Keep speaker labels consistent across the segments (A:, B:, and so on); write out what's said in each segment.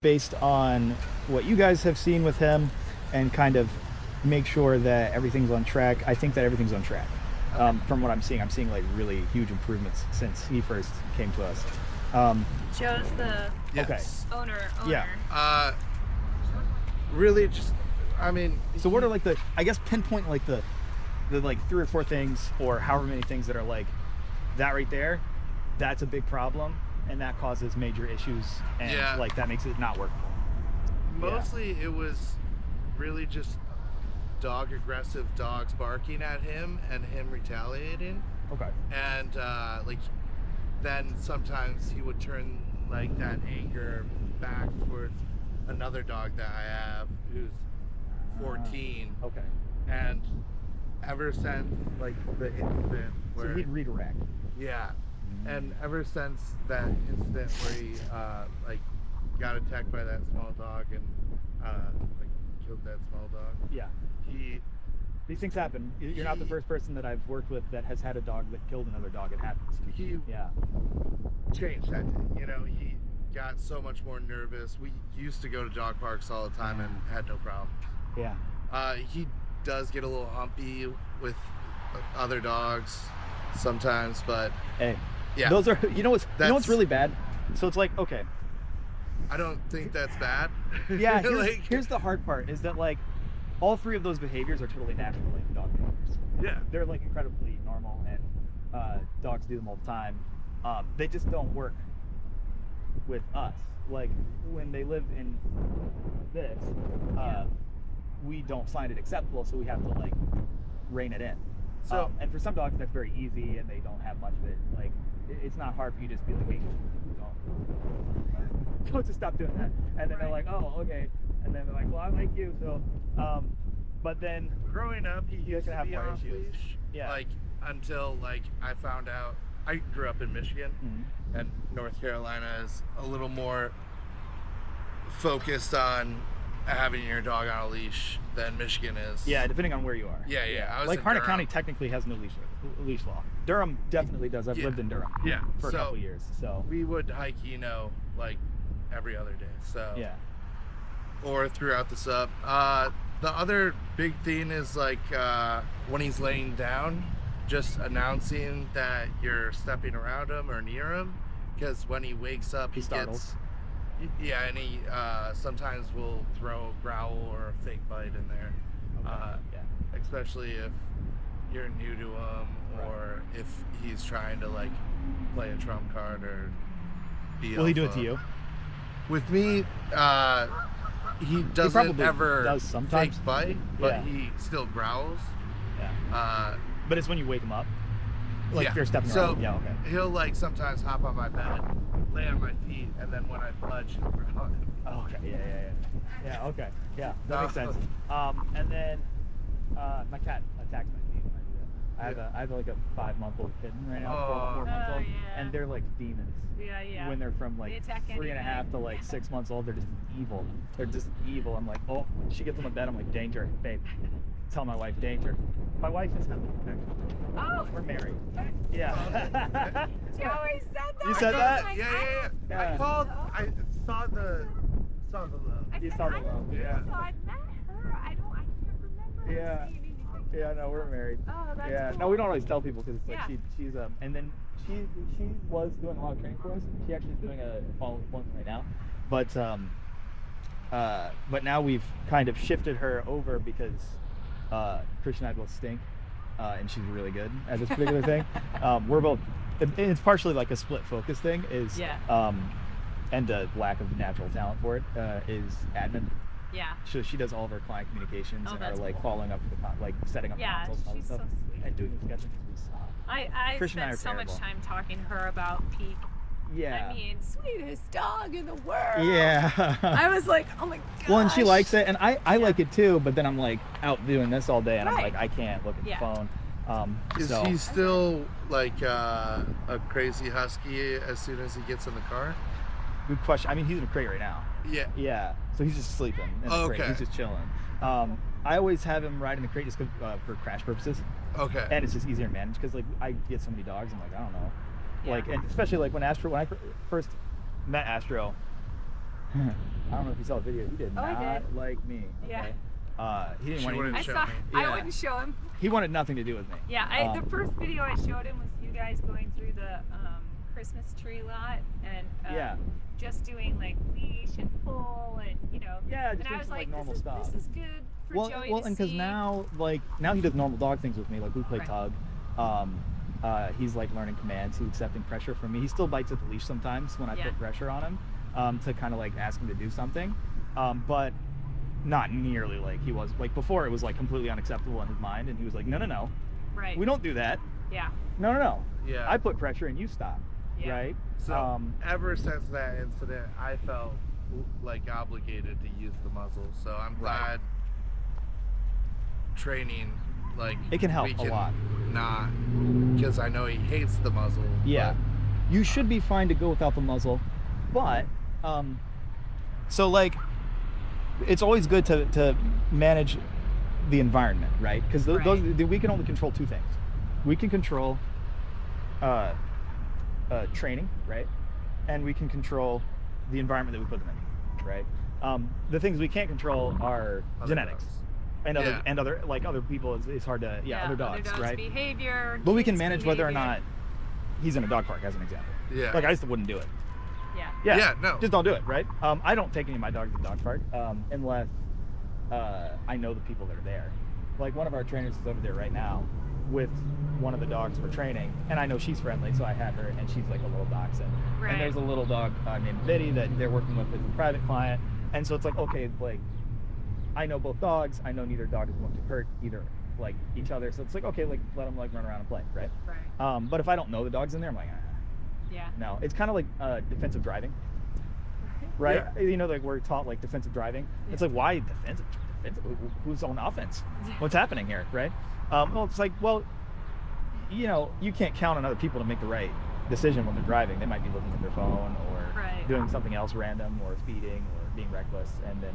A: based on what you guys have seen with him and kind of make sure that everything's on track. I think that everything's on track. From what I'm seeing like really huge improvements since he first came to us.
B: Joe's the owner.
C: Yeah. Really just, I mean.
A: So what are like the, I guess pinpoint like the like 3 or 4 things or however many things that are like that right there, that's a big problem and that causes major issues and like that makes it not work.
C: Mostly it was really just aggressive dogs barking at him and him retaliating.
A: Okay.
C: And like then sometimes he would turn like that anger back towards another dog that I have who's 14.
A: Okay.
C: And ever since like the incident where
A: so he'd redirect.
C: Yeah. And ever since that incident where he like got attacked by that small dog and like killed that small dog.
A: Yeah. These things happen. You're not the first person that I've worked with that has had a dog that killed another dog. It happens.
C: He changed that day. You know, he got so much more nervous. We used to go to dog parks all the time and had no problems.
A: Yeah.
C: He does get a little humpy with other dogs sometimes, but
A: hey, those are you know what's really bad. So it's like, okay,
C: I don't think that's bad.
A: Yeah. Here's the hard part is that like all 3 of those behaviors are totally natural in dog behaviors.
C: Yeah.
A: They're like incredibly normal and dogs do them all the time. They just don't work with us. Like when they live in this, we don't find it acceptable, so we have to like rein it in. So and for some dogs that's very easy and they don't have much of it. Like it's not hard for you to just be like, hey, don't just stop doing that. And then they're like, oh, okay. And then they're like, well, I like you, so. But then
C: growing up, he used to be off leash.
A: Yeah.
C: Like until like I found out. I grew up in Michigan, and North Carolina is a little more focused on having your dog on a leash than Michigan is.
A: Yeah, depending on where you are.
C: Yeah. I was
A: like Harnett County technically has no leash law. Durham definitely does. I've lived in Durham.
C: Yeah.
A: For a couple years. So
C: we would hike, like every other day. So
A: yeah.
C: Or throughout the sub. The other big thing is like when he's laying down, just announcing that you're stepping around him or near him, because when he wakes up, he
A: startles.
C: Yeah, and he sometimes will throw a growl or a fake bite in there. Especially if you're new to him or if he's trying to like play a trump card or be
A: Will he do it to you?
C: With me, he doesn't ever fake bite, but he still growls.
A: Yeah. But it's when you wake him up. Like if you're stepping around. Yeah, okay.
C: He'll like sometimes hop on my bed, lay on my feet, and then when I budge, he'll growl.
A: Oh, okay. Yeah, okay. Yeah, that makes sense. And then my cat attacks my feet when I do that. I have like a 5-month-old kitten right now, 4 months old, and they're like demons.
B: Yeah.
A: When they're from like 3.5 to like 6 months old, they're just evil. I'm like, oh, she gets on the bed, I'm like, danger, babe. Tell my wife, danger. My wife is having a protection.
B: Oh,
A: we're married. Yeah.
B: She always said that.
A: You said that?
B: Like,
C: Yeah. I called. I saw the love.
A: You saw the love. Yeah.
B: So I met her. I can't remember.
A: Yeah. Yeah. No, we're married.
B: Oh, that's cool.
A: No, we don't always tell people because it's like she's and then she was doing a lot of training for us. She actually is doing a follow one right now, but now we've kind of shifted her over because Christian and I both stink, and she's really good at this particular thing. We're both. It's partially like a split focus thing. And a lack of natural talent for it is admin.
B: Yeah.
A: So she does all of our client communications and are like following up for the like setting up consults and all that
B: she's
A: stuff
B: so sweet.
A: and doing the sketching.
B: I
A: Christian
B: spent so much time talking to her about Peak.
A: Yeah.
B: I mean, sweetest dog in the world.
A: Yeah.
B: I was like, oh my gosh.
A: Well, and she likes it, and I like it too. But then I'm like out doing this all day, and I'm like, I can't look at the phone.
C: Is he still like a crazy husky as soon as he gets in the car?
A: Good question. I mean, he's in a crate right now.
C: Yeah.
A: Yeah. So he's just sleeping in the crate. He's just chilling. I always have him ride in the crate just for crash purposes.
C: Okay.
A: And it's just easier to manage because like I get so many dogs. I'm like, I don't know. Like, and especially like when I first met Astro, I don't know if you saw the video. He did
B: Oh, I
A: not
B: did.
A: like me.
B: Yeah.
A: Okay? He didn't
C: She
A: want
C: wouldn't
A: to.
C: show
B: I saw.
C: me.
B: I
A: Yeah.
B: wouldn't show him.
A: He wanted nothing to do with me.
B: Yeah, the first video I showed him was you guys going through the Christmas tree lot and
A: Yeah.
B: just doing like leash and pull and
A: Yeah, just
B: and I
A: doing
B: was
A: some,
B: like,
A: normal stuff.
B: this is good for Joey
A: Well,
B: to
A: and because
B: see.
A: now he does normal dog things with me. Like we play
B: Right.
A: tug. He's like learning commands. He's accepting pressure from me. He still bites at the leash sometimes when I
B: Yeah.
A: put pressure on him to kind of like ask him to do something, but not nearly like he was like before. It was like completely unacceptable in his mind, and he was like, no,
B: Right.
A: we don't do that.
B: Yeah.
A: No.
C: Yeah.
A: I put pressure and you stop.
B: Yeah.
A: Right.
C: So ever since that incident, I felt like obligated to use the muzzle. So I'm glad training, like,
A: It can help a lot.
C: Not because I know he hates the muzzle.
A: Yeah, you should be fine to go without the muzzle, but so like it's always good to manage the environment, right? Because we can only control two things. We can control training, right? And we can control the environment that we put them in, right? The things we can't control are
C: Other
A: genetics.
C: dogs.
A: And other people it's hard to other dogs, right?
B: Behavior.
A: But we can
B: kids'
A: manage whether or
B: behavior.
A: not he's in a dog park, as an example.
C: Yeah.
A: Like I just wouldn't do it.
B: Yeah.
C: Yeah, no.
A: Just don't do it, right? I don't take any of my dogs to the dog park unless I know the people that are there. Like one of our trainers is over there right now with one of the dogs we're training, and I know she's friendly, so I had her, and she's like a little dachshund.
B: Right.
A: And there's a little dog named Biddy that they're working with as a private client, and so it's like, okay, like I know both dogs. I know neither dog is going to hurt either like each other, so it's like, okay, like let them like run around and play, right?
B: Right.
A: But if I don't know the dogs in there, I'm like,
B: Yeah.
A: no. It's kind of like defensive driving, right? Like we're taught like defensive driving.
B: Yeah.
A: It's like, why defensive? Who's on offense? What's happening here, right? Well, it's like, well, you can't count on other people to make the right decision when they're driving. They might be looking at their phone or
B: Right.
A: doing something else random or speeding or being reckless, and then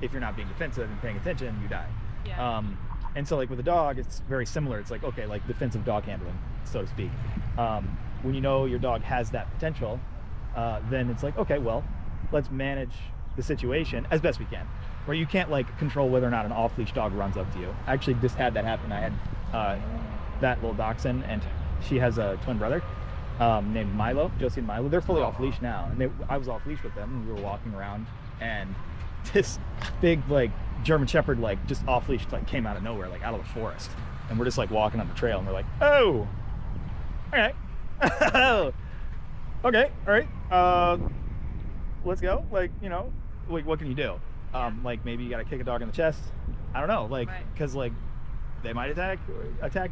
A: if you're not being defensive and paying attention, you die.
B: Yeah.
A: And so like with a dog, it's very similar. It's like, okay, like defensive dog handling, so to speak. When you know your dog has that potential, then it's like, okay, well, let's manage the situation as best we can. Where you can't like control whether or not an off-leash dog runs up to you. I actually just had that happen. I had that little dachshund, and she has a twin brother named Milo, Josie and Milo. They're fully off-leash now, and I was off-leash with them, and we were walking around, and this big like German Shepherd like just off-leash like came out of nowhere, like out of the forest, and we're just like walking on the trail, and we're like, oh, all right, okay, all right, let's go. Like, like what can you do? Like maybe you got to kick a dog in the chest. I don't know, like, because like they might attack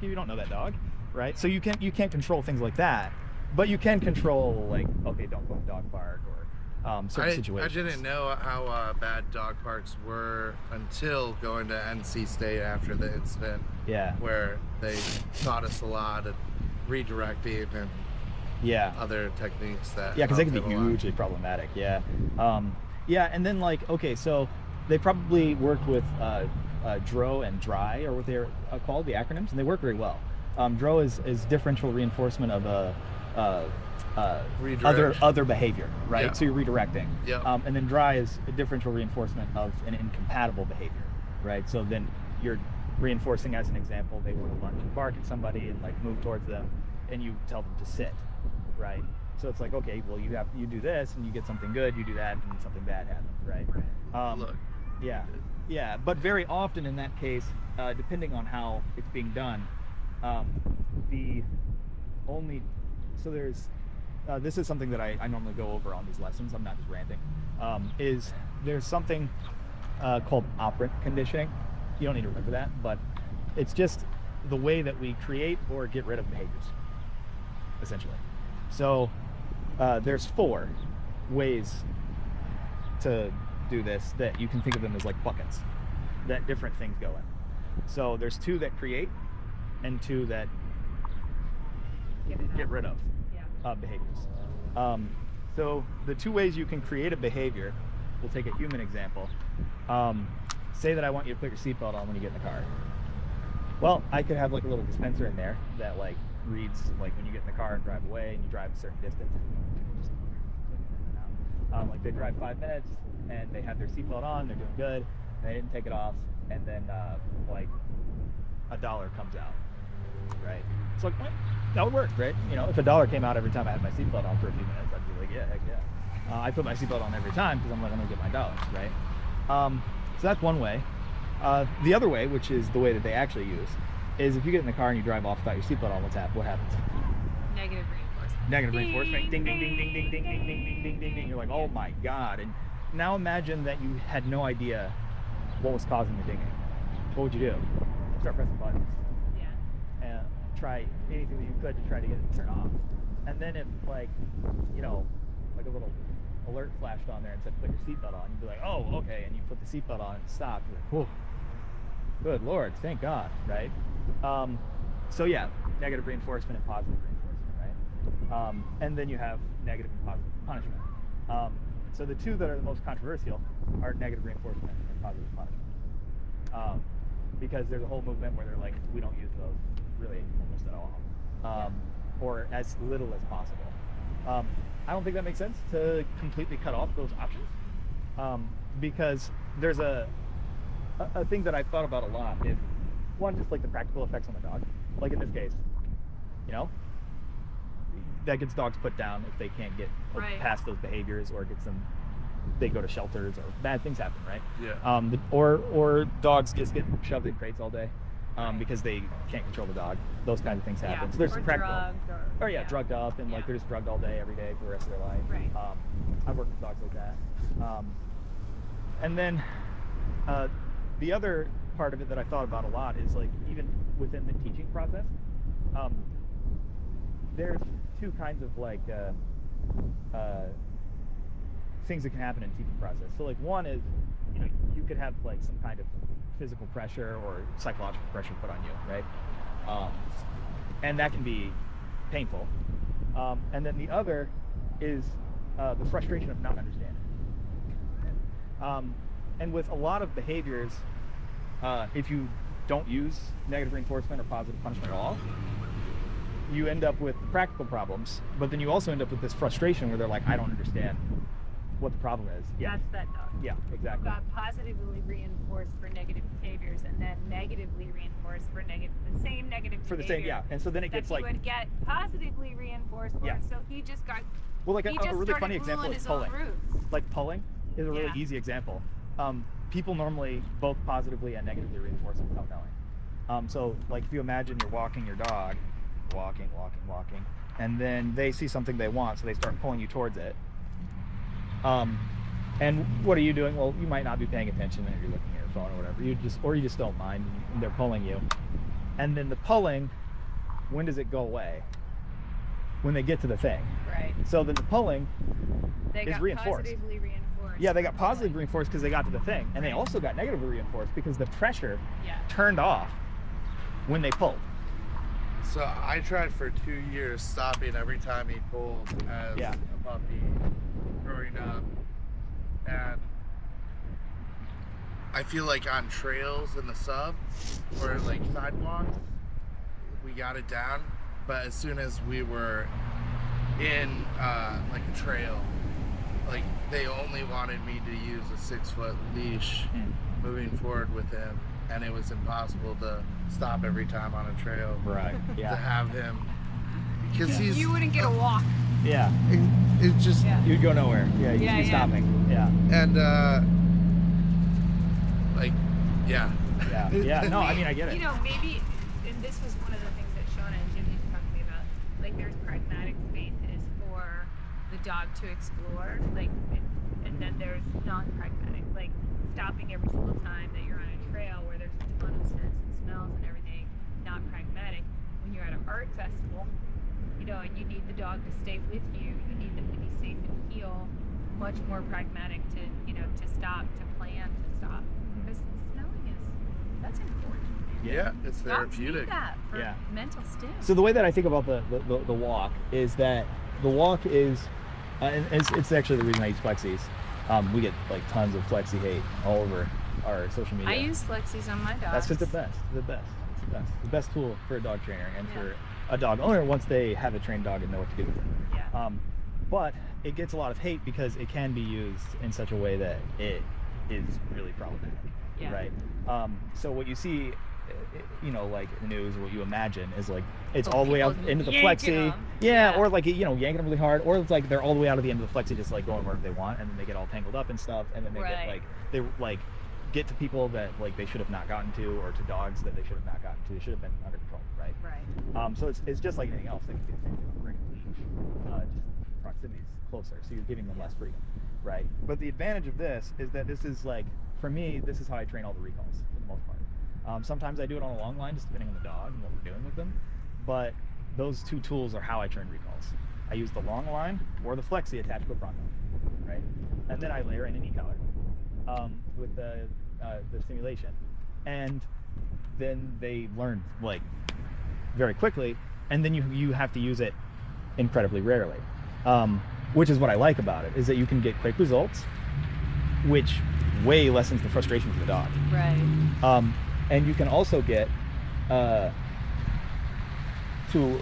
A: you. You don't know that dog, right? So you can't control things like that, but you can control like, okay, don't go to dog park or certain situations.
C: I didn't know how bad dog parks were until going to NC State after the incident.
A: Yeah.
C: Where they taught us a lot of redirecting and other techniques that.
A: Yeah, because they can be
C: helped them a lot.
A: hugely problematic. Yeah. And then like, okay, so they probably worked with DRO and DRY, or what they're called, the acronyms, and they work very well. DRO is differential reinforcement of other behavior, right?
C: Yeah.
A: So you're redirecting.
C: Yeah.
A: And then DRY is a differential reinforcement of an incompatible behavior, right? So then you're reinforcing, as an example, they want to lunge and bark at somebody and like move towards them, and you tell them to sit, right? So it's like, okay, well, you do this and you get something good, you do that and something bad happens, right?
C: Look.
A: Yeah, but very often in that case, depending on how it's being done, this is something that I normally go over on these lessons. I'm not just ranting. Is there's something called operant conditioning. You don't need to remember that, but it's just the way that we create or get rid of behaviors, essentially. So there's 4 ways to do this that you can think of them as like buckets that different things go in. So there's 2 that create and 2 that get rid of behaviors. So the 2 ways you can create a behavior, we'll take a human example. Say that I want you to put your seatbelt on when you get in the car. Well, I could have like a little dispenser in there that like reads like when you get in the car and drive away and you drive a certain distance. Like they drive 5 minutes and they have their seatbelt on, they're doing good, and they didn't take it off, and then like $1 comes out, right? It's like, well, that would work, right? You know, if $1 came out every time I had my seatbelt on for a few minutes, I'd be like, yeah, heck yeah. I put my seatbelt on every time because I'm like, I'm gonna get my dollars, right? So that's one way. The other way, which is the way that they actually use, is if you get in the car and you drive off without your seatbelt on, what happens?
B: Negative reinforcement.
A: Negative reinforcement. Ding, ding, ding, ding, ding, ding, ding, ding, ding, ding, ding, ding. You're like, oh my God. And now imagine that you had no idea what was causing the dinging. What would you do? Start pressing buttons.
B: Yeah.
A: And try anything that you could to try to get it to turn off. And then if, like, you know, like a little alert flashed on there and said put your seatbelt on, you'd be like, oh, okay. And you put the seatbelt on and stop. You're like, whoa, good Lord, thank God, right? So yeah, negative reinforcement and positive reinforcement, right? And then you have negative and positive punishment. So the two that are the most controversial are negative reinforcement and positive punishment. Because there's a whole movement where they're like, we don't use those really almost at all, or as little as possible. I don't think that makes sense to completely cut off those options, because there's a thing that I've thought about a lot is, one, just like the practical effects on the dog. Like in this case, you know, that gets dogs put down if they can't get past those behaviors, or gets them, they go to shelters, or bad things happen, right?
C: Yeah.
A: Or dogs just get shoved in crates all day because they can't control the dog. Those kinds of things happen. So there's some practical.
B: Drugged,
A: drugged up, and like they're just drugged all day, every day for the rest of their life.
B: Right.
A: I've worked with dogs like that. And then the other part of it that I thought about a lot is, like, even within the teaching process, there's two kinds of like things that can happen in the teaching process. So like one is, you know, you could have like some kind of physical pressure or psychological pressure put on you, right? And that can be painful. And then the other is the frustration of not understanding. And with a lot of behaviors, if you don't use negative reinforcement or positive punishment at all, you end up with practical problems, but then you also end up with this frustration where they're like, I don't understand what the problem is.
B: Yeah. That's that dog.
A: Yeah, exactly.
B: Got positively reinforced for negative behaviors, and then negatively reinforced for the same negative
A: for the
B: behavior.
A: same, and so then it gets like,
B: you would get positively reinforced for. So he just got.
A: Well, like a really funny example is pulling. Like pulling is a really easy example. People normally both positively and negatively reinforce it without knowing. So like if you imagine you're walking your dog, walking, and then they see something they want, so they start pulling you towards it. And what are you doing? Well, you might not be paying attention and you're looking at your phone or whatever. You just don't mind, and they're pulling you. And then the pulling, when does it go away? When they get to the thing.
B: Right.
A: So then the pulling
B: they
A: is
B: got
A: reinforced.
B: Positively reinforced.
A: Yeah, they got positively reinforced because they got to the thing, and they also got negatively reinforced because the pressure turned off when they pulled.
C: So I tried for 2 years stopping every time he pulled as a puppy growing up, and I feel like on trails in the sub or like sidewalks, we got it down, but as soon as we were in like a trail, like they only wanted me to use a 6-foot leash moving forward with him, and it was impossible to stop every time on a trail.
A: Right. Yeah.
C: To have him, because
B: you wouldn't get a walk.
A: Yeah.
C: It just
A: you'd go nowhere. Yeah. You'd be stopping. Yeah.
C: And like yeah.
A: No, I mean I get it.
B: You know, maybe, and this was one of the things that Shona and Jimmy talked to me about. Like, there's pragmatic spaces for the dog to explore, like, and then there's non-pragmatic, like stopping every single time that you're on a trail where there's a ton of scents and smells and everything. Not pragmatic. When you're at an art festival, you know, and you need the dog to stay with you, you need them to be safe and heal. Much more pragmatic to, you know, to stop, to plan to stop, because smelling that's important.
C: Yeah, it's therapeutic.
B: Dogs need that for mental stim.
A: So the way that I think about the walk is that the walk is, and it's actually the reason I use Flexies. We get like tons of Flexi hate all over our social media.
B: I use Flexies on my dogs.
A: That's just the best. The best tool for a dog trainer and for a dog owner once they have a trained dog and know what to do with it.
B: Yeah.
A: But it gets a lot of hate because it can be used in such a way that it is really problematic.
B: Yeah.
A: Right. So what you see, like in the news, what you imagine is like it's all the way out into the flexi. Yeah, or like yanking them really hard, or it's like they're all the way out of the end of the flexi, just like going wherever they want, and then they get all tangled up and stuff, and then they get to people that like they should have not gotten to, or to dogs that they should have not gotten to. They should have been under control, right?
B: Right.
A: So it's just like anything else. They can do the same thing on the regular leash. Just proximity is closer, so you're giving them less freedom, right? But the advantage of this is that this is like, for me, this is how I train all the recalls for the most part. Sometimes I do it on a long line, just depending on the dog and what we're doing with them. But those two tools are how I train recalls. I use the long line or the flexi attached to a pronto, right? And then I layer in an e-collar with the stimulation, and then they learn like very quickly, and then you have to use it incredibly rarely, which is what I like about it, is that you can get quick results, which way lessens the frustration for the dog.
B: Right.
A: And you can also get to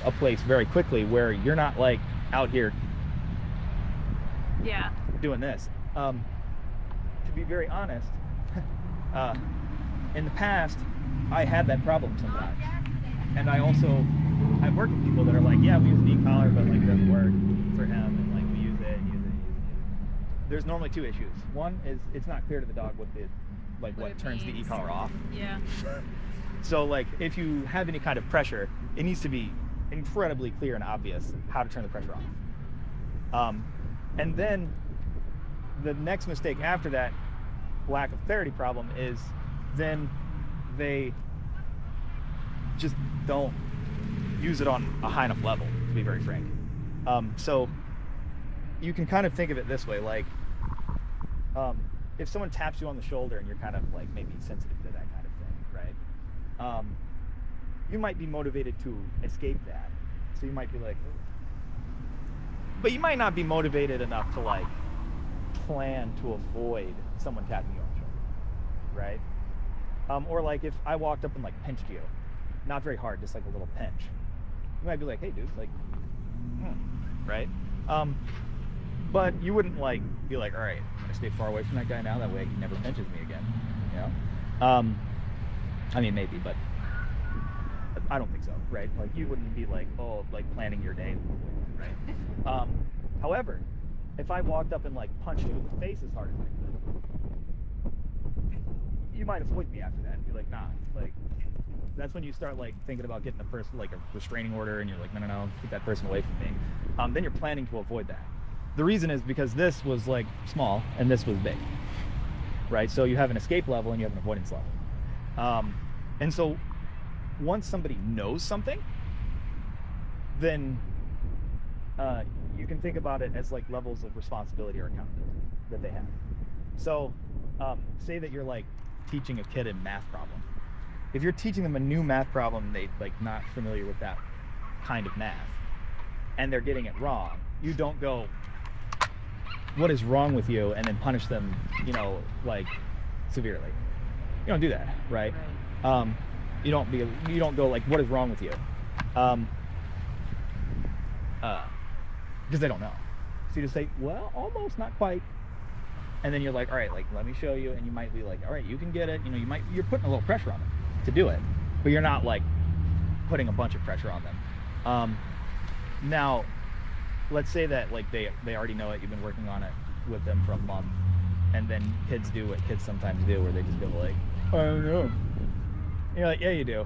A: a place very quickly where you're not like out here doing this. To be very honest, in the past, I had that problem sometimes. And I've worked with people that are like, yeah, we use an e-collar, but like it doesn't work for him, and like we use it. There's normally two issues. One is it's not clear to the dog what turns the e-collar off.
B: Yeah.
A: So like if you have any kind of pressure, it needs to be incredibly clear and obvious how to turn the pressure off. And then the next mistake after that lack of clarity problem is then they just don't use it on a high enough level, to be very frank. So you can kind of think of it this way, like if someone taps you on the shoulder and you're kind of like maybe sensitive to that kind of thing, right? You might be motivated to escape that. So you might be like, ooh. But you might not be motivated enough to like plan to avoid someone tapping you on the shoulder, right? Or like if I walked up and like pinched you, not very hard, just like a little pinch, you might be like, hey dude, like, right? But you wouldn't like be like, all right, I'm gonna stay far away from that guy now, that way he never pinches me again, you know? I mean, maybe, but I don't think so, right? Like you wouldn't be like, oh, like planning your day, right? However, if I walked up and like punched you in the face as hard as I could, you might avoid me after that and be like, nah, like that's when you start like thinking about getting a person like a restraining order, and you're like, no, keep that person away from me. Then you're planning to avoid that. The reason is because this was like small and this was big, right? So you have an escape level and you have an avoidance level. And so once somebody knows something, then you can think about it as like levels of responsibility or accountability that they have. So say that you're like teaching a kid a math problem. If you're teaching them a new math problem, they like not familiar with that kind of math, and they're getting it wrong, you don't go, what is wrong with you, and then punish them, like severely. You don't do that, right? You don't go like, what is wrong with you? Because they don't know. So you just say, well, almost, not quite. And then you're like, all right, like, let me show you. And you might be like, all right, you can get it. You're putting a little pressure on them to do it, but you're not like putting a bunch of pressure on them. Now, let's say that like they already know it. You've been working on it with them for a month, and then kids do what kids sometimes do, where they just go like, I don't know. And you're like, yeah, you do,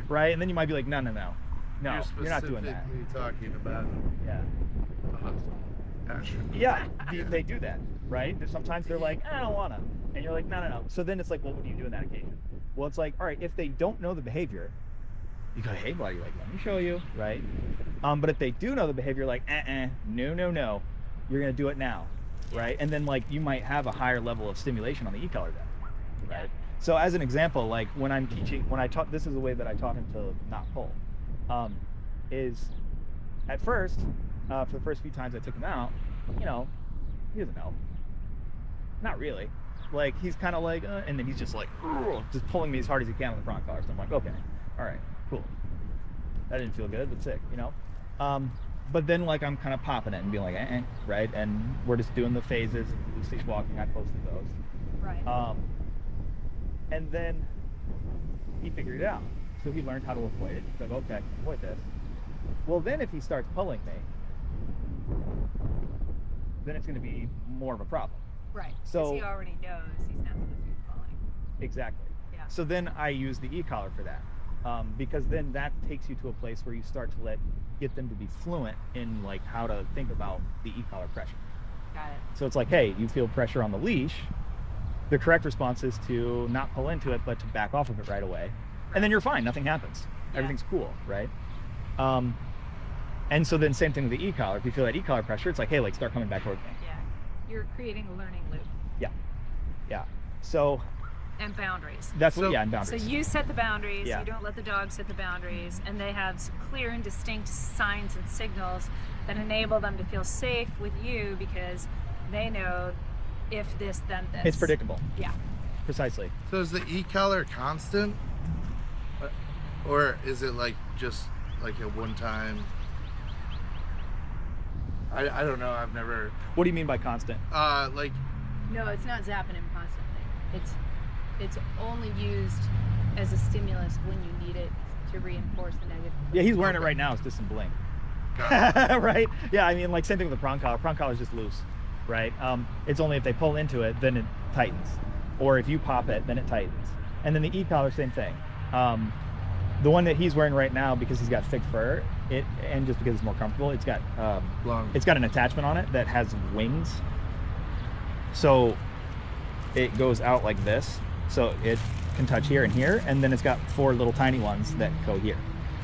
A: right? And then you might be like, no, you're not doing that.
C: Talking about action.
A: Yeah, they do that, right? Sometimes they're like, I don't wanna, and you're like, no. So then it's like, well, what do you do in that occasion? Well, it's like, all right, if they don't know the behavior, you go, hey buddy, like, let me show you, right? But if they do know the behavior, like, no, you're gonna do it now, right? And then like you might have a higher level of stimulation on the e-collar then, right? So as an example, like when I taught, this is the way that I taught him to not pull. Is at first, for the first few times I took him out, he doesn't know. Not really. Like he's kind of like, and then he's just like, just pulling me as hard as he can on the prong collar. So I'm like, okay, all right, cool. That didn't feel good, but sick, But then like I'm kind of popping it and being like, right? And we're just doing the phases. Lucy's walking. I posted those.
B: Right.
A: And then he figured it out. So he learned how to avoid it. He's like, okay, avoid this. Well, then if he starts pulling me, then it's going to be more of a problem.
B: Right.
A: So
B: Because he already knows he's not supposed to be pulling.
A: Exactly.
B: Yeah.
A: So then I use the e-collar for that, because then that takes you to a place where you start to get them to be fluent in like how to think about the e-collar pressure.
B: Got it.
A: So it's like, hey, you feel pressure on the leash. The correct response is to not pull into it, but to back off of it right away. And then you're fine. Nothing happens.
B: Yeah.
A: Everything's cool, right? And so then same thing with the e-collar. If you feel that e-collar pressure, it's like, hey, like start coming back towards me.
B: Yeah. You're creating a learning loop.
A: Yeah. Yeah. So
B: And boundaries.
A: that's
C: So-
A: and boundaries.
B: So you set the boundaries,
A: Yeah.
B: you don't let the dog set the boundaries, and they have clear and distinct signs and signals that enable them to feel safe with you because they know if this, then this.
A: It's predictable.
B: Yeah.
A: Precisely.
C: So is the e-collar constant? Or is it like just like a one-time? I don't know. I've never.
A: What do you mean by constant?
C: Like
B: No, it's not zapping him constantly. It's only used as a stimulus when you need it to reinforce the negative.
A: Yeah, he's wearing it right now. It's just some bling. Right? Yeah, I mean, like same thing with the prong collar. Prong collar is just loose, right? It's only if they pull into it, then it tightens. Or if you pop it, then it tightens. And then the e-collar, same thing. The one that he's wearing right now, because he's got thick fur, and just because it's more comfortable, it's got
C: long.
A: it's got an attachment on it that has wings. So it goes out like this. So it can touch here and here, and then it's got 4 little tiny ones that go here.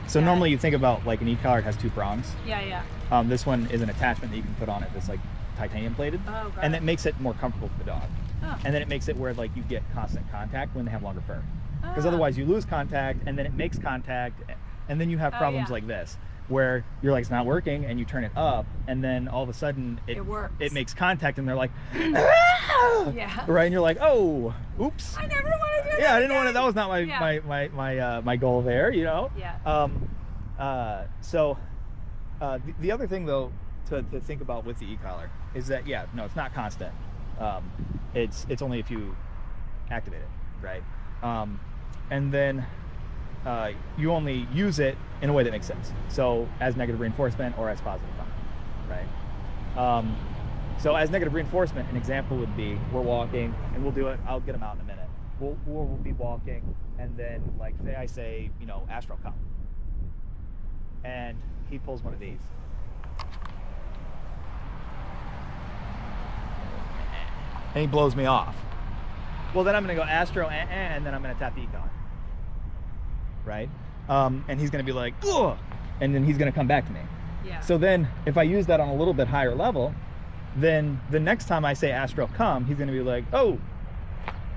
A: So
B: Got it.
A: normally you think about like an e-collar, it has 2 prongs.
B: Yeah.
A: This one is an attachment that you can put on it that's like titanium plated,
B: Oh, got
A: and
B: it.
A: that makes it more comfortable for the dog.
B: Oh.
A: And then it makes it where like you get constant contact when they have longer fur, because
B: Ah.
A: otherwise you lose contact, and then it makes contact, and then you have
B: Oh,
A: problems
B: yeah.
A: like this, where you're like, it's not working, and you turn it up, and then all of a sudden
B: It works.
A: It makes contact, and they're like, "Ah!"
B: Yeah.
A: Right, and you're like, oh, oops.
B: I never want to do that.
A: Yeah, I didn't want to.
B: again.
A: That was not my
B: Yeah.
A: my goal there, you know.
B: Yeah.
A: The other thing though to think about with the e-collar is that it's not constant. It's only if you activate it, right? And then you only use it in a way that makes sense. So as negative reinforcement or as positive comment, right? So as negative reinforcement, an example would be we're walking, and we'll do it. I'll get them out in a minute. We'll be walking, and then like I say, Astro, come. And he pulls one of these. And he blows me off. Well, then I'm going to go Astro, and then I'm going to tap the e-collar. Right? And he's going to be like, ugh! And then he's going to come back to me.
B: Yeah.
A: So then if I use that on a little bit higher level, then the next time I say Astro, come, he's going to be like, oh!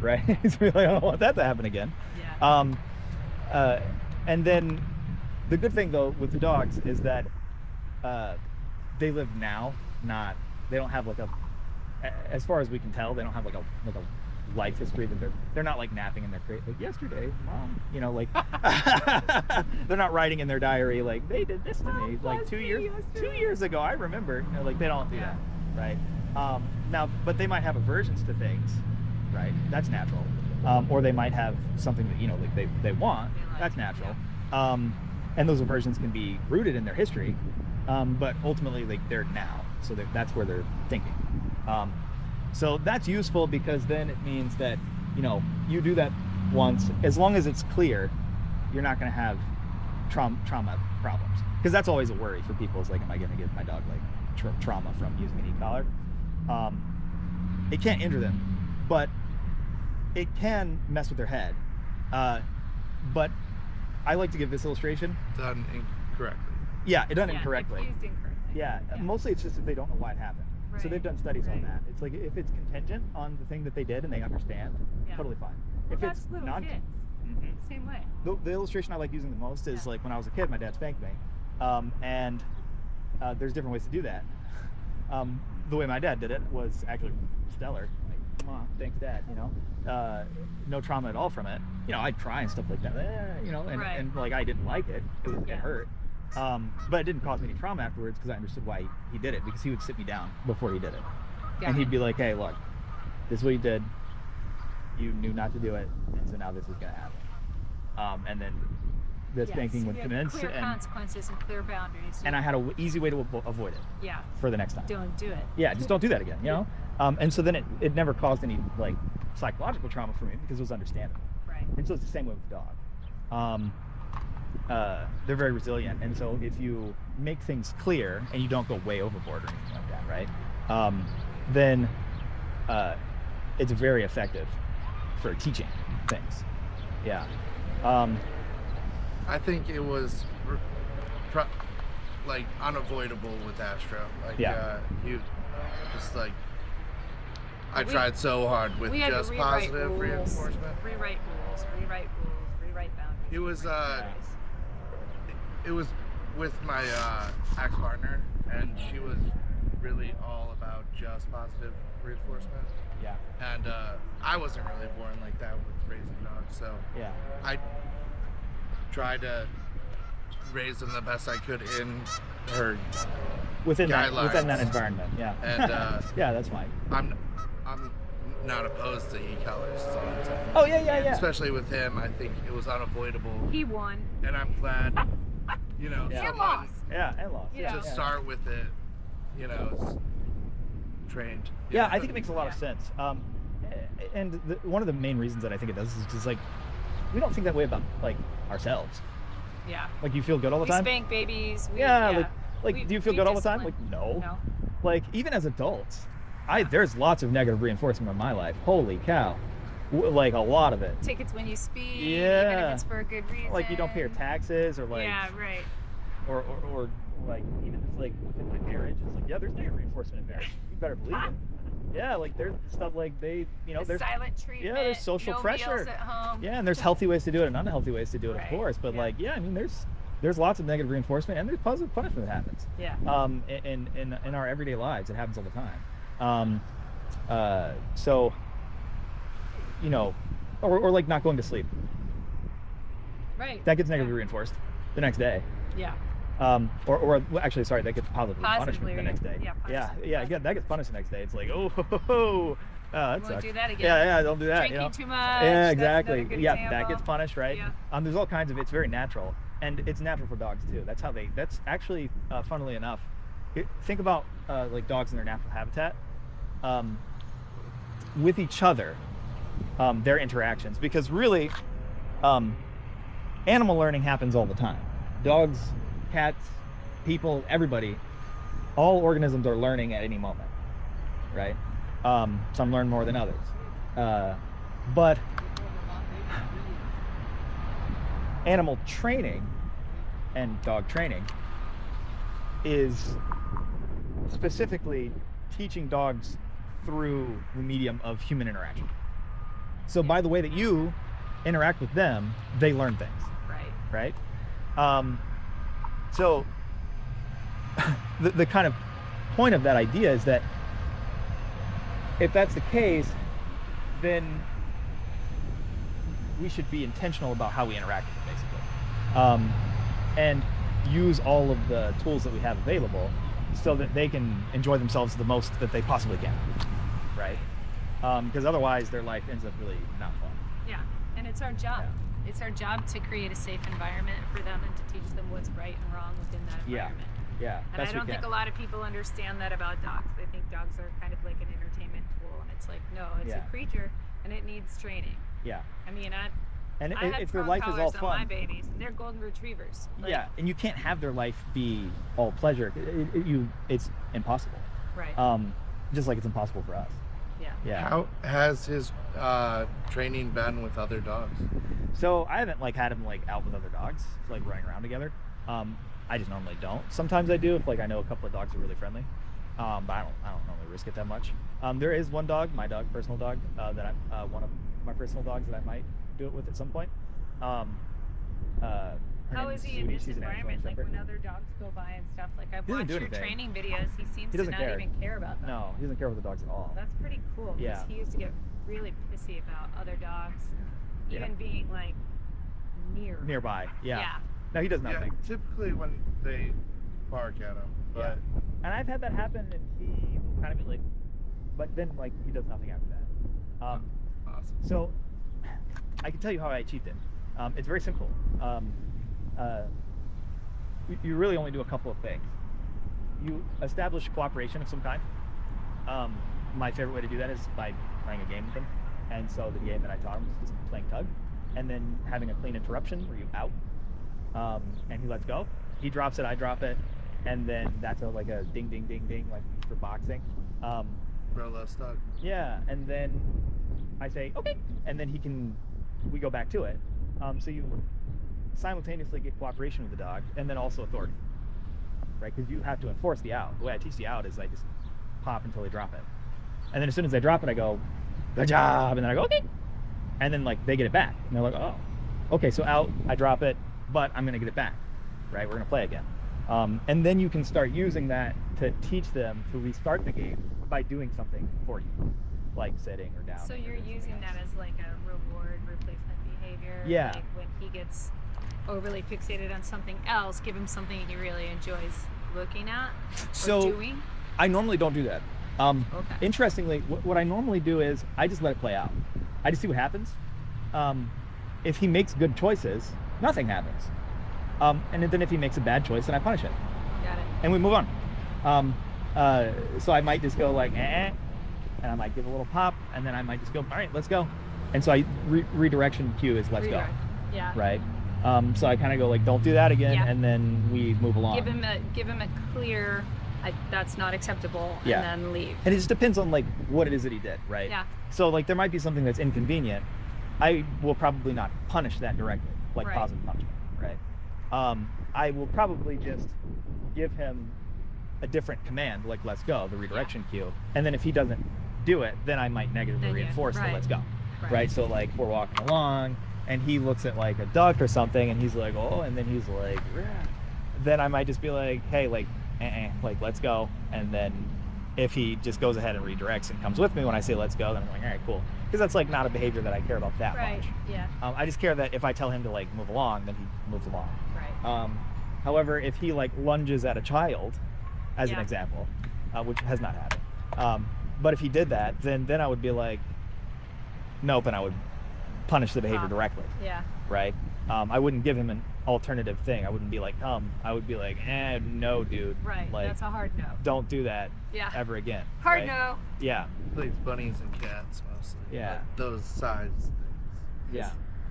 A: Right? He's going to be like, I don't want that to happen again.
B: Yeah.
A: And then the good thing though with the dogs is that they live now, they don't have like as far as we can tell, they don't have like a life history that they're not like napping in their crate like yesterday, mom, like they're not writing in their diary like they did this to me like 2 years ago, I remember, like they don't do that, right? Now, but they might have aversions to things, right? That's natural. Or they might have something that like they want. That's natural. And those aversions can be rooted in their history, but ultimately like they're now, so that's where they're thinking. So that's useful because then it means that you do that once, as long as it's clear, you're not going to have trauma problems, because that's always a worry for people. Is like, am I going to give my dog like trauma from using an e-collar? It can't injure them, but it can mess with their head. But I like to give this illustration.
C: Done incorrectly.
A: Yeah, it done
B: Yeah,
A: incorrectly.
B: Used incorrectly.
A: Yeah, mostly it's just if they don't know why it happened. So they've done studies on
B: Right.
A: that. It's like if it's contingent on the thing that they did and they understand,
B: Yeah.
A: totally fine.
B: Well,
A: If
B: that's
A: it's
B: little
A: non,
B: kids.
A: Mhm.
B: Same way.
A: The illustration I like using the most is like when I was a kid, my dad spanked me, and there's different ways to do that. The way my dad did it was actually stellar. Like, come on, thanks, Dad. No trauma at all from it. I'd try and stuff like that. And
B: Right.
A: like I didn't like it. It
B: Yeah.
A: hurt. But it didn't cause me any trauma afterwards because I understood why he did it, because he would sit me down before he did it. And he'd be like, hey, look, this is what you did. You knew not to do it, and so now this is going to happen. And then the spanking would commence.
B: Clear consequences and clear boundaries.
A: And I had an easy way to avoid it.
B: Yeah.
A: For the next time.
B: Don't do it.
A: Yeah, just don't do that again, you know? And so then it never caused any like psychological trauma for me because it was understandable.
B: Right.
A: And so it's the same way with the dog. They're very resilient, and so if you make things clear and you don't go way overboard or anything like that, right? Then it's very effective for teaching things. Yeah.
C: I think it was like unavoidable with Astro. Like, you just like I tried so hard with just positive reinforcement.
B: Rewrite rules, rewrite boundaries.
C: It was with my ex-partner, and she was really all about just positive reinforcement.
A: Yeah.
C: And I wasn't really born like that with raising dogs, so I tried to raise them the best I could in her
A: within
C: guidelines.
A: that environment. Yeah.
C: And
A: yeah, that's fine.
C: I'm not opposed to e-colors. Is all I'm saying.
A: Oh yeah.
C: Especially with him, I think it was unavoidable.
B: He won.
C: And I'm glad,
B: And lost.
A: Yeah, and lost.
B: Yeah.
C: To start with it, it's trained.
A: Yeah, I think it makes a lot of sense. And one of the main reasons that I think it does is just like we don't think that way about like ourselves.
B: Yeah.
A: Like you feel good all the time.
B: We spank babies.
A: Like do you feel good all the time? Like no. Like even as adults, there's lots of negative reinforcement in my life. Holy cow. Like a lot of it.
B: Tickets when you speed.
A: Yeah.
B: Even if it's for a good reason.
A: Like you don't pay your taxes or like.
B: Yeah, right.
A: Or like even if it's like within my marriage, it's like there's negative reinforcement in marriage. You better believe it. Yeah, like there's stuff like there's
B: silent treatment.
A: Yeah, there's social pressure.
B: Meals at home.
A: Yeah, and there's healthy ways to do it and unhealthy ways to do it, of course. But I mean, there's lots of negative reinforcement and there's positive punishment that happens.
B: Yeah.
A: In our everyday lives, it happens all the time. So, or like not going to sleep.
B: Right.
A: That gets negatively reinforced the next day.
B: Yeah.
A: Or actually, sorry, that gets positively punishment the next day.
B: Yeah,
A: that gets punished the next day. It's like, that
B: won't
A: sucks.
B: do that again.
A: Yeah, don't do that.
B: Drinking too much.
A: Yeah, exactly.
B: Yeah,
A: that gets punished, right?
B: Yeah.
A: There's all kinds of. It's very natural, and it's natural for dogs too. That's actually, funnily enough, think about like dogs in their natural habitat, with each other, their interactions, because really, animal learning happens all the time. Dogs, cats, people, everybody, all organisms are learning at any moment, right? Some learn more than others. But animal training and dog training is specifically teaching dogs through the medium of human interaction. So by the way that you interact with them, they learn things. Right? So the kind of point of that idea is that if that's the case, then we should be intentional about how we interact with it, basically, and use all of the tools that we have available so that they can enjoy themselves the most that they possibly can, right? Because otherwise their life ends up really not fun.
B: Yeah, and it's our job.
A: Yeah.
B: It's our job to create a safe environment for them and to teach them what's right and wrong within that environment.
A: Yeah.
B: And I don't think a lot of people understand that about dogs. They think dogs are kind of like an entertainment tool, and it's like, no, it's a creature, and it needs training.
A: Yeah.
B: I mean, I
A: if
B: had
A: their
B: prong
A: life is all
B: collars on
A: fun,
B: my babies, and they're golden retrievers.
A: Yeah, and you can't have their life be all pleasure. It's impossible.
B: Right.
A: Just like it's impossible for us. Yeah.
C: How has his training been with other dogs?
A: So I haven't had him out with other dogs, running around together. I just normally don't. Sometimes I do if I know a couple of dogs are really friendly. But I don't normally risk it that much. There is one dog, my dog, personal dog, that I'm one of my personal dogs that I might do it with at some point.
B: How is he in this environment? When other dogs go by and stuff. I've watched your training videos. He seems to not even care about them.
A: No, he doesn't care about the dogs at all.
B: That's pretty cool. Because he used to get really pissy about other dogs, even being nearby.
A: Yeah. No, he does nothing.
C: Yeah, typically when they bark at him. But
A: And I've had that happen, and he will kind of be like, but then like he does nothing after that.
C: awesome.
A: So I can tell you how I achieved it. It's very simple. You really only do a couple of things. You establish cooperation of some kind. My favorite way to do that is by playing a game with him. And so the game that I taught him was just playing tug, and then having a clean interruption where you out, and he lets go. He drops it, I drop it, and then that's like a ding, ding, ding, ding, like for boxing.
C: Bro, let's talk.
A: Yeah, and then I say okay, and then we go back to it. So you simultaneously get cooperation with the dog, and then also authority, right? Because you have to enforce the out. The way I teach the out is I just pop until they drop it, and then as soon as they drop it, I go, good job, and then I go okay, and then like they get it back, and they're like, oh, okay, so out, I drop it, but I'm gonna get it back, right? We're gonna play again, and then you can start using that to teach them to restart the game by doing something for you, like sitting or down.
B: So you're using that as like a reward replacement behavior.
A: Yeah.
B: Like when he gets overly fixated on something else, give him something he really enjoys looking at or doing.
A: I normally don't do that.
B: Okay.
A: Interestingly, what I normally do is I just let it play out. I just see what happens. If he makes good choices, nothing happens. And then if he makes a bad choice, then I punish it.
B: Got it.
A: And we move on. So I might just go like, and I might give a little pop, and then I might just go, all right, let's go. And so redirection cue is let's
B: Redirect.
A: go.
B: Yeah.
A: Right. So I kind of go like, don't do that again,
B: Yeah.
A: and then we move along.
B: Give him a clear, that's not acceptable,
A: Yeah.
B: and then leave.
A: And it just depends on like what it is that he did, right?
B: Yeah.
A: So like there might be something that's inconvenient. I will probably not punish that directly, like
B: Right.
A: positive punishment, right? I will probably just give him a different command, like let's go, the redirection cue. And then if he doesn't do it, then I might negatively
B: Then you-
A: reinforce the
B: right.
A: let's go,
B: Right.
A: right? So like we're walking along and he looks at like a duck or something and he's like, oh, and then he's like, "Rah." Then I might just be like, hey, like, like let's go. And then if he just goes ahead and redirects and comes with me when I say let's go, then I'm like, all right, cool. Because that's like not a behavior that I care about that
B: Right.
A: much.
B: Yeah.
A: I just care that if I tell him to like move along, then he moves along.
B: Right.
A: However, if he like lunges at a child, as an
B: Yeah.
A: example, which has not happened, but if he did that, then I would be like, nope, and I would punish the behavior directly,
B: Yeah.
A: right? I wouldn't give him an alternative thing. I wouldn't be like, come. I would be like, no, dude.
B: Right.
A: Like,
B: That's a hard no.
A: don't do that
B: Yeah.
A: ever again.
B: Hard
A: right?
B: no.
A: Yeah.
C: Plays bunnies and cats mostly.
A: Yeah.
C: Like those size things.
A: Yeah,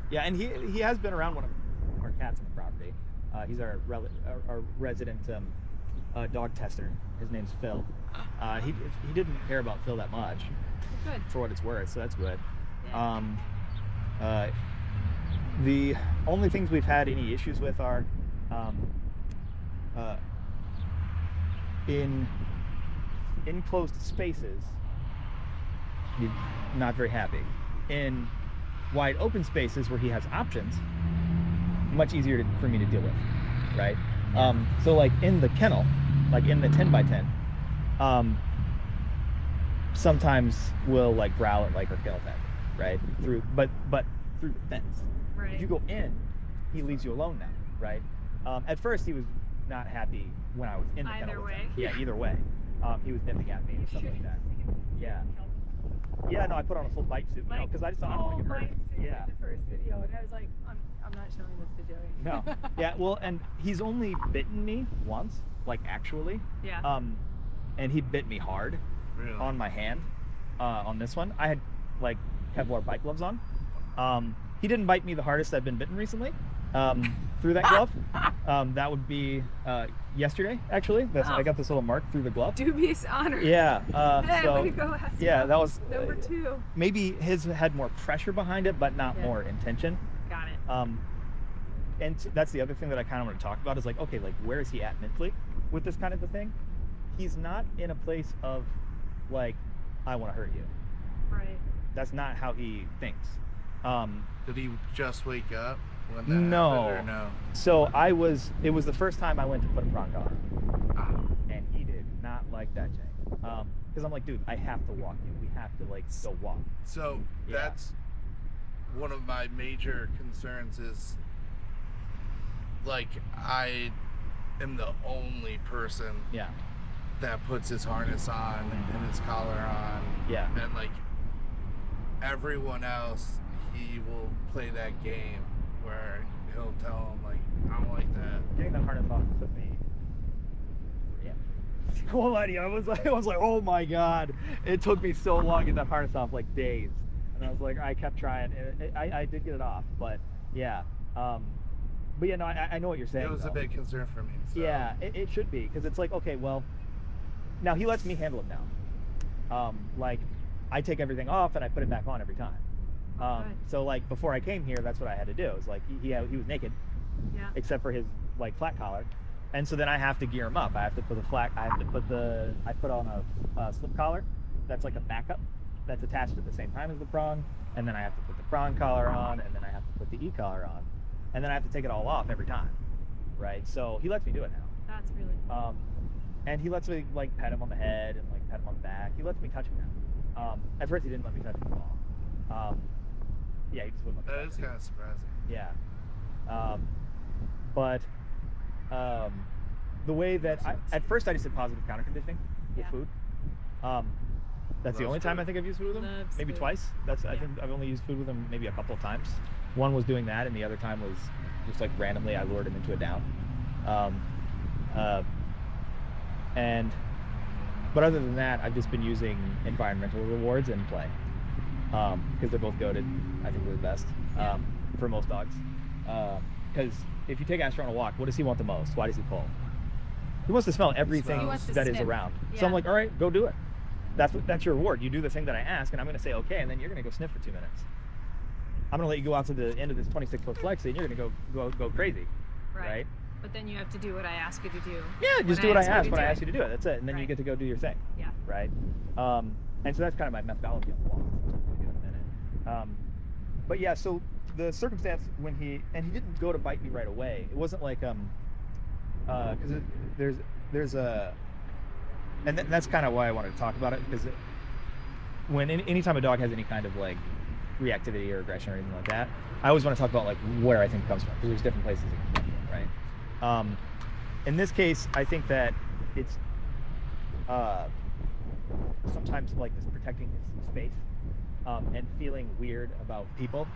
A: yeah, and he has been around one of our cats on the property. He's our resident dog tester. His name's Phil. He didn't care about Phil that much,
B: Good.
A: for what it's worth, so that's good.
B: Yeah.
A: The only things we've had any issues with are in enclosed spaces. He's not very happy. In wide open spaces where he has options, much easier for me to deal with, right? So like in the kennel, like in the 10 by 10, sometimes we'll like growl at like our kennel pet, right? But through the fence.
B: Right.
A: If you go in, he leaves you alone now, right? At first he was not happy when I was in the
B: Either
A: kennel with
B: way.
A: him. Yeah, either way. He was nipping at me and stuff like that. Yeah. Yeah, no, I put on a full bite suit, because I just thought I don't want to get hurt. Yeah.
B: The first video, and I was like, I'm not showing this to Joey.
A: No. Yeah, well, and he's only bitten me once, like actually.
B: Yeah.
A: And he bit me hard
C: Really?
A: on my hand. On this one, I had like Kevlar bite gloves on. He didn't bite me the hardest I've been bitten recently. Through that glove. That would be yesterday, actually. I got this little mark through the glove.
B: Dubious honor.
A: Yeah.
B: Hey,
A: So
B: way to go, Astro.
A: yeah, that was
B: number 2.
A: maybe his had more pressure behind it, but not
B: Yeah.
A: more intention.
B: Got it.
A: And that's the other thing that I kind of want to talk about is like, okay, like where is he at mentally with this kind of a thing? He's not in a place of like, I want to hurt you.
B: Right.
A: That's not how he thinks.
C: Did he just wake up when that
A: No.
C: happened, or no?
A: So it was the first time I went to put a prong on,
C: Ah,
A: and he did not like that, Jay. Because I'm like, dude, I have to walk you. We have to like go walk.
C: so
A: Yeah.
C: that's one of my major concerns is like I am the only person
A: Yeah.
C: that puts his harness on and his collar on.
A: Yeah.
C: And like everyone else, he will play that game where he'll tell him like, I don't like that.
A: Getting that harness off took me. Yeah. I won't lie to you. I was like, oh my god! It took me so long to get that harness off, like days. And I was like, I kept trying. I did get it off, but yeah. But yeah, no, I know what you're saying.
C: It was
A: though.
C: a big concern for me. So.
A: Yeah, it should be, because it's like, okay, well, now he lets me handle it now. Like, I take everything off and I put it back on every time.
B: Good.
A: So like before I came here, that's what I had to do. It was like he was naked,
B: Yeah.
A: except for his like flat collar, and so then I have to gear him up. I have to put I put on a slip collar that's like a backup that's attached at the same time as the prong, and then I have to put the prong collar on, and then I have to put the e-collar on, and then I have to take it all off every time, right? So he lets me do it now.
B: That's really cool.
A: And he lets me like pet him on the head and like pet him on the back. He lets me touch him now. At first he didn't let me touch him at all. Yeah, he just wouldn't let me
C: That
A: touch
C: is
A: him.
C: kind of surprising.
A: Yeah. But the way that at first I just did positive counter conditioning with
B: Yeah.
A: food. That's the
C: Loves
A: only time
C: food.
A: I think I've used food with him.
B: Loves
A: Maybe
B: food.
A: twice. I
B: Yeah.
A: think I've only used food with him maybe a couple of times. One was doing that, and the other time was just like randomly I lured him into a down. But other than that, I've just been using environmental rewards and play, because they're both goated. I think they're the best for most dogs. Because if you take Astro on a walk, what does he want the most? Why does he pull? He wants to smell everything
C: He wants
B: to
A: that is
B: sniff.
A: around. So
B: Yeah.
A: I'm like, all right, go do it. That's your reward. You do the thing that I ask, and I'm going to say okay, and then you're going to go sniff for 2 minutes. I'm going to let you go out to the end of this 26-foot flexi, and you're going to go crazy, right?
B: But then you have to do what I ask you to do.
A: Yeah, just do what I ask
B: you
A: when
B: to
A: I
B: do
A: ask you to do it. That's it, and then you
B: Right.
A: get to go do your thing.
B: Yeah.
A: Right? And so that's kind of my methodology on the walk. Which I'm going to do in a minute. But yeah, so the circumstance when he didn't go to bite me right away. It wasn't like because there's a and that's kind of why I wanted to talk about it, because when anytime a dog has any kind of like reactivity or aggression or anything like that, I always want to talk about like where I think it comes from, because there's different places it can come from, right? In this case, I think that it's sometimes like just protecting his space and feeling weird about people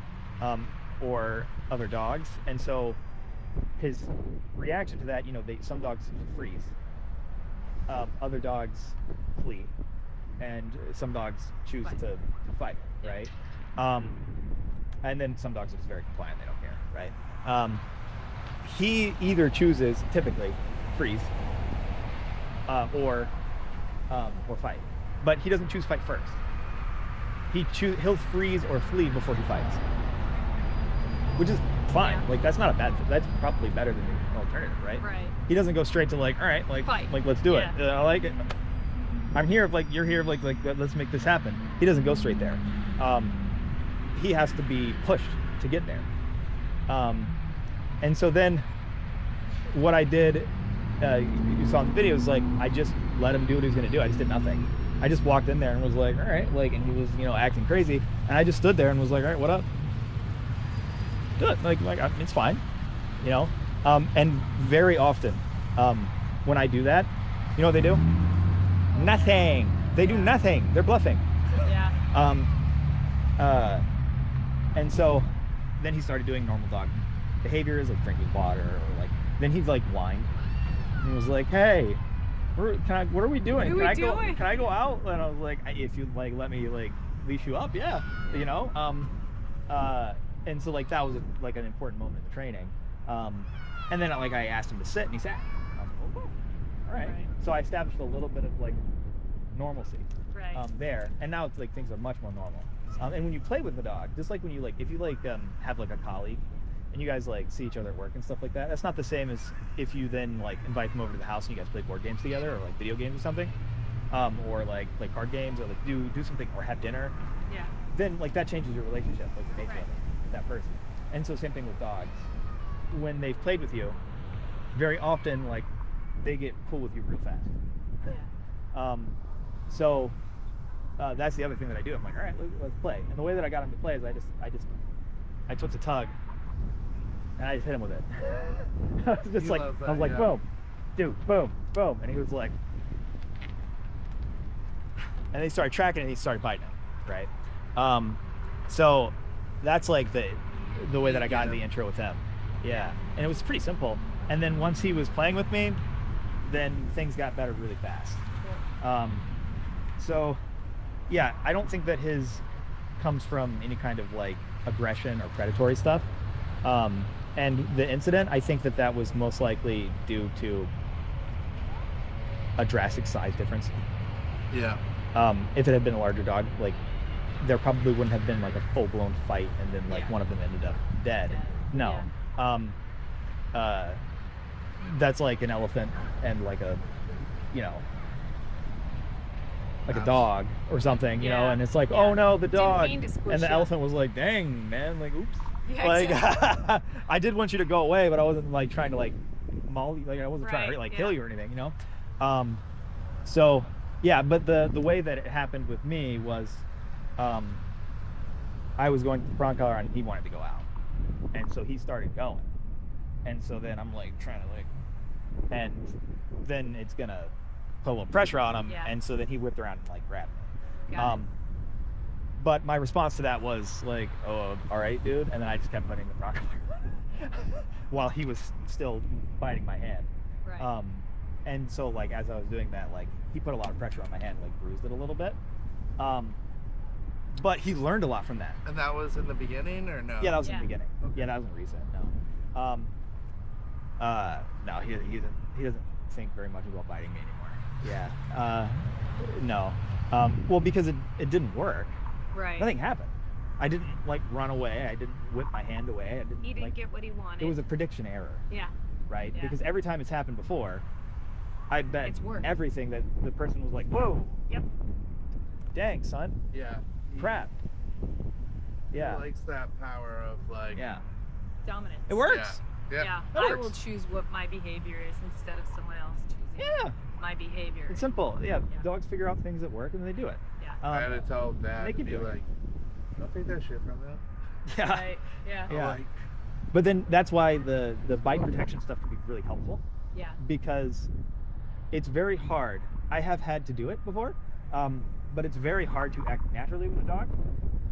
A: or other dogs, and so his reaction to that, some dogs freeze, other dogs flee, and some dogs choose to fight, right? And then some dogs are just very compliant, they don't care, right? He either chooses, typically, freeze or fight, but he doesn't choose fight first. He'll freeze or flee before he fights, which is fine.
B: Yeah.
A: Like that's not a bad. That's probably better than the alternative, right?
B: Right.
A: He doesn't go straight to like, all right, like
B: Fight.
A: let's do
B: Yeah.
A: it. I like it. I'm here. Like you're here. Like let's make this happen. He doesn't go straight there. He has to be pushed to get there. And so then, what I did, you saw in the video, is like I just let him do what he was gonna do. I just did nothing. I just walked in there and was like, all right, like, and he was, acting crazy, and I just stood there and was like, all right, what up? Do it. Like it's fine, And very often, when I do that, you know what they do? Nothing. They do nothing. They're bluffing.
B: Yeah.
A: And so then he started doing normal dog behaviors, like drinking water, or like then he'd like whine. And he was like, "Hey, what are we doing?
B: What are we doing?
A: Can I go out?" And I was like, "If you like, let me like leash you up, yeah, And so like that was like an important moment in the training. And then like I asked him to sit, and he sat. I was like, "Oh, all right."
B: Right.
A: So I established a little bit of like normalcy
B: Right.
A: there, and now it's like things are much more normal. And when you play with the dog, just like when you if you have like a colleague and you guys like see each other at work and stuff like that, that's not the same as if you then like invite them over to the house and you guys play board games together, or like video games or something, or like play card games, or like do something, or have dinner.
B: Yeah.
A: Then like that changes your relationship, like the nature
B: Right.
A: of it with that person. And so same thing with dogs. When they've played with you, very often like they get cool with you real fast.
B: Yeah.
A: So that's the other thing that I do. I'm like, all right, let's play. And the way that I got him to play is I took the tug and I just hit him with it. I was just
C: He
A: like,
C: loves that,
A: I was like,
C: yeah.
A: boom, dude, boom, boom, and he was like, and he started tracking it, and he started biting it, right? So that's like the way that I got in the intro with him. Yeah, and it was pretty simple. And then once he was playing with me, then things got better really fast. So yeah, I don't think that his comes from any kind of like aggression or predatory stuff. And the incident, I think that was most likely due to a drastic size difference.
C: Yeah.
A: If it had been a larger dog, like there probably wouldn't have been like a full-blown fight and then like one of them ended up dead. No. That's like an elephant and like a, you know, like a dog or something, you know, and it's like, oh no, the dog,
B: Didn't mean to squish
A: and the
B: ya.
A: elephant was like, dang man, like oops,
B: Yeah,
A: like
B: exactly.
A: I did want you to go away, but I wasn't like trying to like maul you, like I wasn't trying to like kill you or anything, you know. So yeah, but the way that it happened with me was, I was going to the front collar and he wanted to go out, and so he started going, and so then I'm like trying to like, and then it's gonna put a little pressure on him, and so then he whipped around and like grabbed me.
B: Got it.
A: But my response to that was like, oh, all right, dude, and then I just kept biting the front collar while he was still biting my hand.
B: Right.
A: And so like as I was doing that, like he put a lot of pressure on my hand, like bruised it a little bit. But he learned a lot from that.
C: And that was in the beginning or no?
A: Yeah, that was in the
B: Yeah.
A: beginning.
C: Okay.
A: Yeah, that wasn't recent. No. No, he doesn't think very much about biting me anymore. Yeah. No. Well, because it didn't work.
B: Right.
A: Nothing happened. I didn't like run away. I didn't whip my hand away. I didn't.
B: He didn't
A: like,
B: get what he wanted.
A: it was a prediction error,
B: Yeah.
A: right?
B: Yeah.
A: Because every time it's happened before, I bet
B: It's worked.
A: everything that the person was like, whoa,
B: Yep.
A: dang son,
C: Yeah.
A: crap. Yeah.
C: He likes that power of like.
A: Yeah.
B: Dominance.
A: It works.
C: Yeah.
B: Yeah.
A: That
B: I
A: works.
B: will choose what my behavior is instead of someone else choosing
A: Yeah.
B: my behavior.
A: It's simple. Yeah.
B: Yeah.
A: Dogs figure out things that work and they do it.
B: Yeah.
C: I had to tell Dad
A: they
C: to
A: can
C: be
A: do it.
C: like, don't take that shit from him.
A: Yeah.
B: Right. Yeah.
A: Yeah.
C: Like,
A: But then that's why the bite protection stuff can be really helpful,
B: Yeah.
A: because it's very hard. I have had to do it before, but it's very hard to act naturally with a dog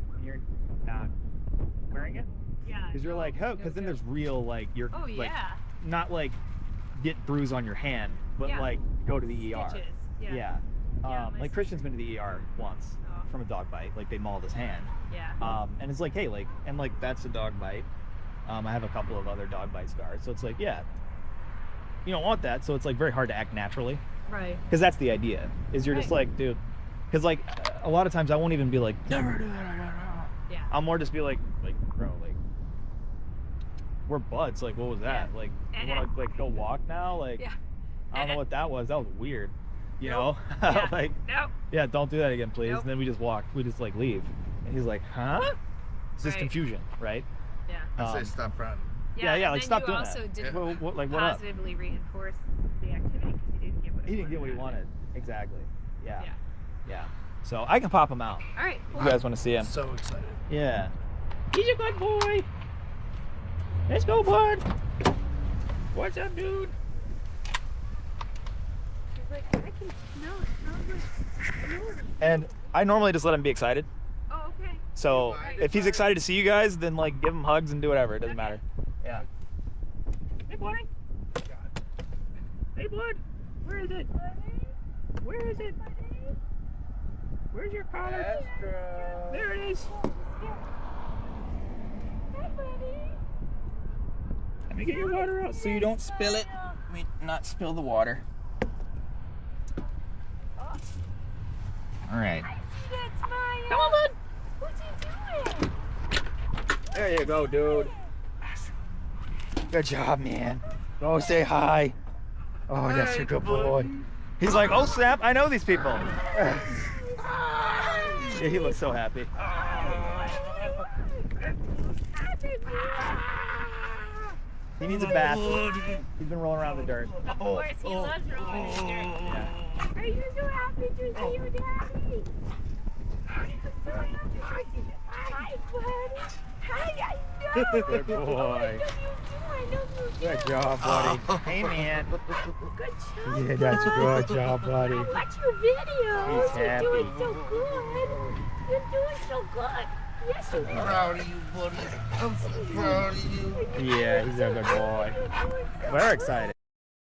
A: when you're not wearing it.
B: Yeah.
A: Because you're like, oh, because then there's real like you're
B: Oh
A: like
B: yeah.
A: not like get bruise on your hand, but
B: Yeah.
A: like go to the ER.
B: Stitches.
A: Yeah.
B: Yeah. Yeah, my
A: Like Christian's been to the ER once
B: Oh.
A: from a dog bite. Like they mauled his hand.
B: Yeah.
A: And it's like, hey, like, and like that's a dog bite. I have a couple of other dog bite scars, so it's like, yeah, you don't want that. So it's like very hard to act naturally,
B: Right.
A: because that's the idea. Is you're just
B: Right.
A: like, dude, because like a lot of times I won't even be like, never do that.
B: Yeah.
A: I'll more just be like, bro, like, we're buds. Like, what was that?
B: Yeah.
A: Like, you want to like go walk now? Like,
B: Yeah.
A: I don't know what that was. That was weird. You
B: Nope.
A: know,
B: Yeah.
A: like,
B: Nope.
A: yeah, don't do that again, please.
B: Nope.
A: And then we just walk. We just like leave, and he's like, huh? It's just
B: Right.
A: confusion, right?
B: Yeah.
C: I say stop running.
A: Yeah,
B: and
A: like,
B: then
A: stop
B: you
A: doing
B: also
A: that.
B: didn't
A: What, like, what up?
B: positively reinforce the activity because he didn't get what
A: He didn't get what he
B: out of
A: wanted. Exactly.
B: it.
A: Yeah.
B: Yeah.
A: Yeah. So I can pop him out.
B: All right.
A: If you guys want to see him.
C: So excited.
A: Yeah. He's a good boy. Let's go, bud. What's up, dude?
B: He's like, I can smell it. Smells like.
A: And I normally just let him be excited.
B: Oh, okay.
A: So if he's excited to see you guys, then like give him hugs and do whatever. It doesn't matter. Yeah. Hey, boy. Hey, bud. Where is it? Where is it? Where's your collar?
C: Astro.
A: There it is. Let me get your water out so you don't spill it. Let me not spill the water. All right. Come on, bud.
B: What's he doing?
A: There you go, dude. Good job, man. Go say hi. Oh, that's a good boy. He's like, oh snap, I know these people. Yeah, he looks so happy. He needs a bath. He's been rolling around in the dirt.
B: Of course, he loves rolling in the dirt.
A: Yeah.
B: Are you so happy to see your daddy? Are you so happy to see your Hi, buddy. Hi, I know.
A: Good boy.
B: What are you
A: Good job, buddy.
C: Oh.
A: Hey, man.
B: Good job.
A: Yeah, that's good job, buddy.
B: I watch your videos.
A: He's
B: You're doing
A: happy.
B: so good. You're doing so good. Yes, you are.
C: Proud of you, buddy. I'm so proud of you.
A: Yeah, he's a good boy.
B: You're doing so
A: We're excited.